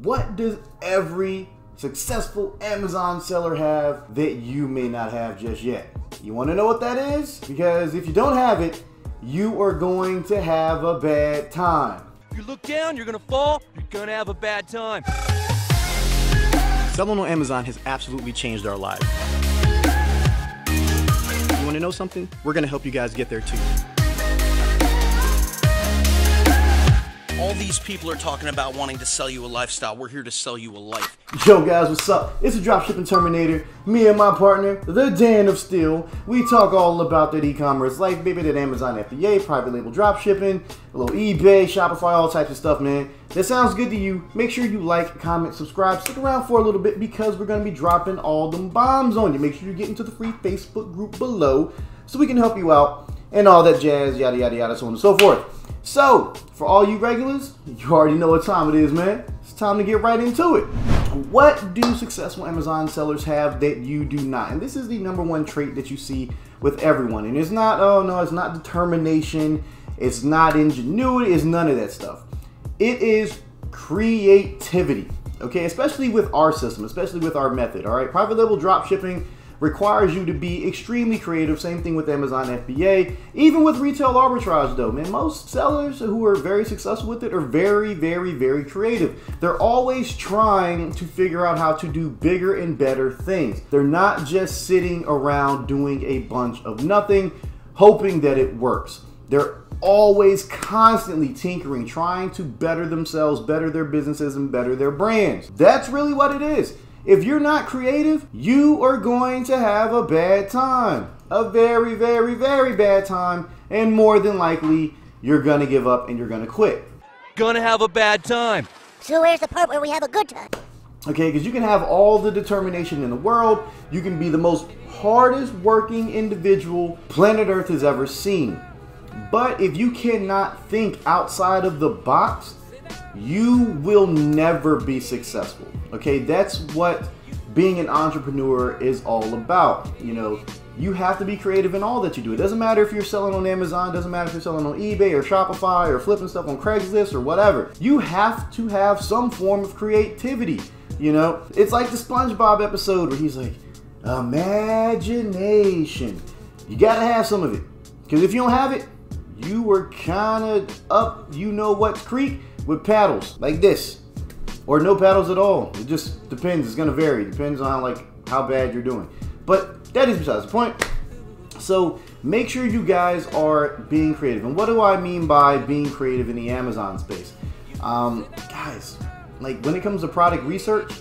What does every successful Amazon seller have that you may not have just yet? You want to know what that is? Because if you don't have it, you are going to have a bad time. You look down, you're gonna fall, you're gonna have a bad time. Selling on Amazon has absolutely changed our lives. You want to know something? We're going to help you guys get there too. All these people are talking about wanting to sell you a lifestyle. We're here to sell you a life. Yo guys, what's up? It's the Dropshipping Terminator. Me and my partner, the Dan of Steel. We talk all about that e-commerce life, baby, that Amazon FBA, private label dropshipping, a little eBay, Shopify, all types of stuff, man. That sounds good to you? Make sure you like, comment, subscribe. Stick around for a little bit because we're going to be dropping all them bombs on you. Make sure you get into the free Facebook group below so we can help you out and all that jazz, yada, yada, yada, so on and so forth. So, for all you regulars, you already know what time it is, man. It's time to get right into it. What do successful Amazon sellers have that you do not? And this is the #1 trait that you see with everyone. And it's not, oh no, it's not determination. It's not ingenuity. It's none of that stuff. It is creativity, okay? Especially with our system, especially with our method, all right? Private label dropshipping requires you to be extremely creative. Same thing with Amazon FBA. Even with retail arbitrage though, man, most sellers who are very successful with it are very, very, very creative. They're always trying to figure out how to do bigger and better things. They're not just sitting around doing a bunch of nothing, hoping that it works. They're always constantly tinkering, trying to better themselves, better their businesses, and better their brands. That's really what it is. If you're not creative, you are going to have a bad time. A very, very, very bad time. And more than likely, you're going to give up and you're going to quit. Gonna have a bad time. So where's the part where we have a good time? Okay, because you can have all the determination in the world. You can be the most hardest working individual planet Earth has ever seen. But if you cannot think outside of the box, you will never be successful. Okay, that's what being an entrepreneur is all about. You know, you have to be creative in all that you do. It doesn't matter if you're selling on Amazon, it doesn't matter if you're selling on eBay or Shopify or flipping stuff on Craigslist or whatever. You have to have some form of creativity. You know, it's like the SpongeBob episode where he's like, imagination. You gotta have some of it. Because if you don't have it, you were kind of up, you know what creek with paddles like this. Or no paddles at all. It just depends. It's going to vary. Depends on like how bad you're doing. But that is besides the point. So make sure you guys are being creative. And what do I mean by being creative in the Amazon space? Guys, like when it comes to product research,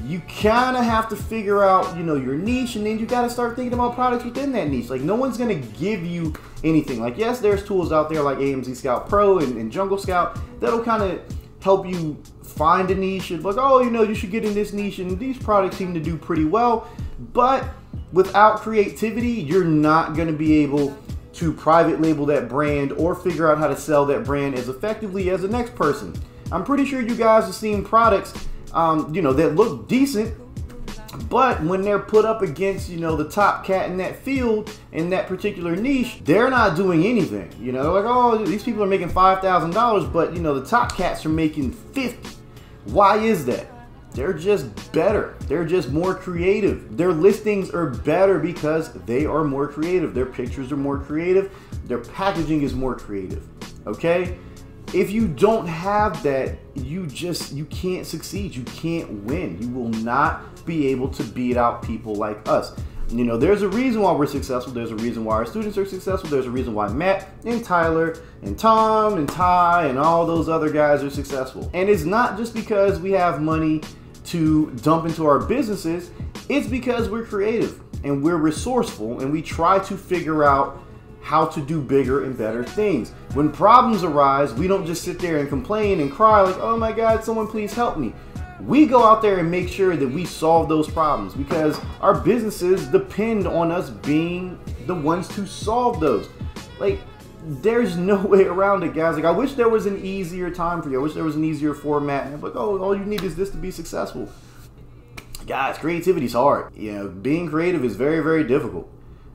you kind of have to figure out, you know, your niche, and then you got to start thinking about products within that niche. Like no one's going to give you anything. Like yes, there's tools out there like AMZ Scout Pro and Jungle Scout that'll kind of help you find a niche and like, oh, you know, you should get in this niche and these products seem to do pretty well. But without creativity, you're not going to be able to private label that brand or figure out how to sell that brand as effectively as the next person. I'm pretty sure you guys have seen products, you know, that look decent, but when they're put up against, you know, the top cat in that field, in that particular niche, they're not doing anything. You know, like, oh, these people are making $5,000, but, you know, the top cats are making 50. Why is that? They're just better. They're just more creative. Their listings are better because they are more creative. Their pictures are more creative. Their packaging is more creative. Okay? If you don't have that, you can't succeed. You can't win. You will not be able to beat out people like us. You know, there's a reason why we're successful. There's a reason why our students are successful. There's a reason why Matt and Tyler and Tom and Ty and all those other guys are successful. And it's not just because we have money to dump into our businesses. It's because we're creative and we're resourceful and we try to figure out how to do bigger and better things. When problems arise, we don't just sit there and complain and cry like, oh my God, someone please help me. We go out there and make sure that we solve those problems because our businesses depend on us being the ones to solve those. Like, there's no way around it, guys. Like, I wish there was an easier time for you. I wish there was an easier format. And I'm like, oh, all you need is this to be successful. Guys, creativity is hard. You know, being creative is very, very difficult.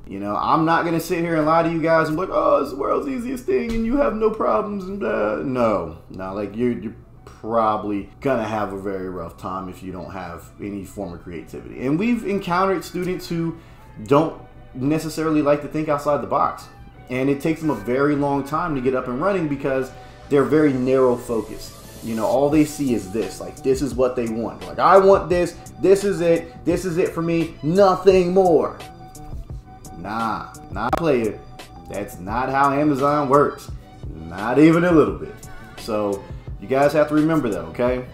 You know, I'm not going to sit here and lie to you guys and be like, oh, it's the world's easiest thing and you have no problems and no, like you're probably gonna have a very rough time if you don't have any form of creativity. And we've encountered students who don't necessarily like to think outside the box, and it takes them a very long time to get up and running because they're very narrow focused. You know, all they see is this, like this is what they want. Like, I want this is it for me, nothing more. Nah, player. That's not how Amazon works. Not even a little bit. So you guys have to remember that, okay?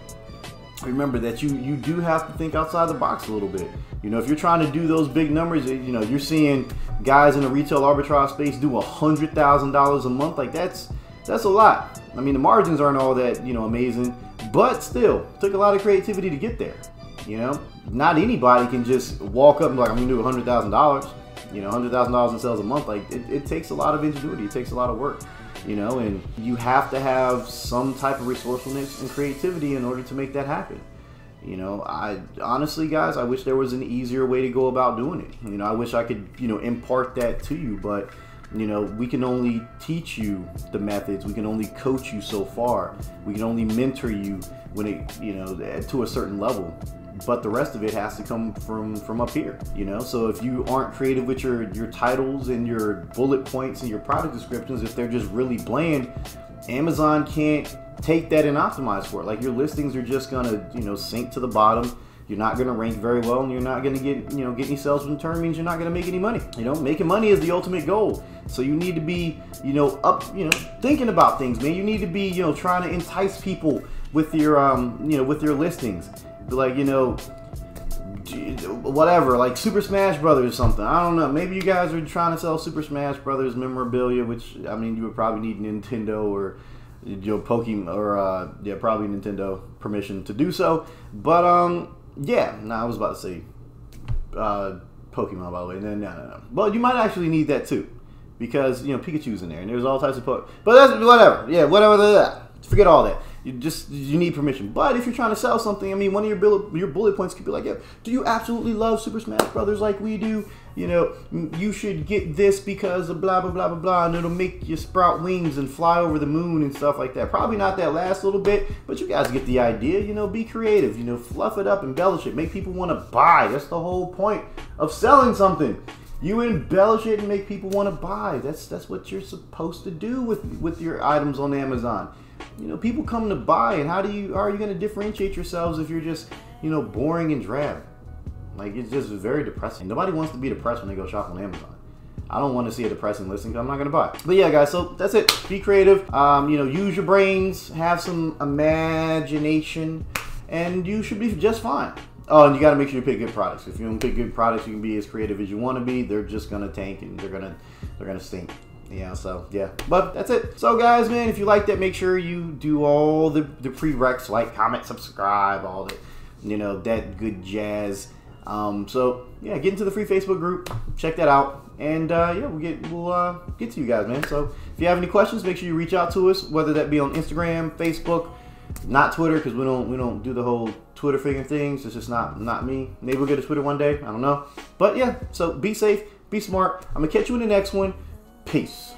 Remember that you do have to think outside the box a little bit. You know, if you're trying to do those big numbers, you know, you're seeing guys in the retail arbitrage space do $100,000 a month. Like that's a lot. I mean, the margins aren't all that, you know, amazing, but still, it took a lot of creativity to get there. You know, not anybody can just walk up and be like, I'm gonna do $100,000. You know, $100,000 in sales a month. Like it takes a lot of ingenuity. It takes a lot of work. You know, and you have to have some type of resourcefulness and creativity in order to make that happen. You know, I honestly, guys, I wish there was an easier way to go about doing it. You know, I wish I could, you know, impart that to you, but you know, we can only teach you the methods. We can only coach you so far. We can only mentor you when it, you know, to a certain level. But the rest of it has to come from up here, you know? So if you aren't creative with your titles and your bullet points and your product descriptions, if they're just really bland, Amazon can't take that and optimize for it. Like, your listings are just gonna, you know, sink to the bottom. You're not gonna rank very well, and you're not gonna get, you know, get any sales. In turn means you're not gonna make any money. You know, making money is the ultimate goal. So you need to be, you know, thinking about things, man. You need to be, you know, trying to entice people with your, you know, with your listings. Like, you know, whatever, like Super Smash Brothers or something. I don't know. Maybe you guys are trying to sell Super Smash Brothers memorabilia, which, I mean, you would probably need Nintendo or, you know, Pokemon, or yeah, probably Nintendo permission to do so. But yeah, I was about to say Pokemon, by the way. No. Well, you might actually need that too, because, you know, Pikachu's in there, and there's all types of Pokemon. But that's whatever. Yeah, whatever. Forget all that. You need permission. But if you're trying to sell something, I mean, one of your bullet points could be like, yeah, do you absolutely love Super Smash Brothers like we do? You know, you should get this because of blah, blah, blah, blah, blah, and it'll make you sprout wings and fly over the moon and stuff like that. Probably not that last little bit, but you guys get the idea. You know, be creative. You know, fluff it up, embellish it, make people want to buy. That's the whole point of selling something. You embellish it and make people want to buy. That's what you're supposed to do with your items on Amazon. You know, people come to buy, and how are you going to differentiate yourselves if you're just, you know, boring and drab? Like, it's just very depressing. Nobody wants to be depressed when they go shop on Amazon. I don't want to see a depressing listing because I'm not going to buy it. But yeah, guys, so that's it. Be creative. You know, use your brains, have some imagination, and you should be just fine. Oh, and you got to make sure you pick good products. If you don't pick good products, you can be as creative as you want to be. They're just going to tank, and they're going to stink. Yeah, so yeah, but that's it. So guys, man, if you like that, make sure you do all the prereqs, like, comment, subscribe, all that, you know, that good jazz. So yeah, get into the free Facebook group, check that out, and yeah, we'll get to you guys, man. So if you have any questions, make sure you reach out to us, whether that be on Instagram, Facebook, not Twitter, because we don't do the whole Twitter figure things. It's just not me. Maybe we'll get a Twitter one day. I don't know. But yeah, so be safe, be smart. I'm gonna catch you in the next one. Peace.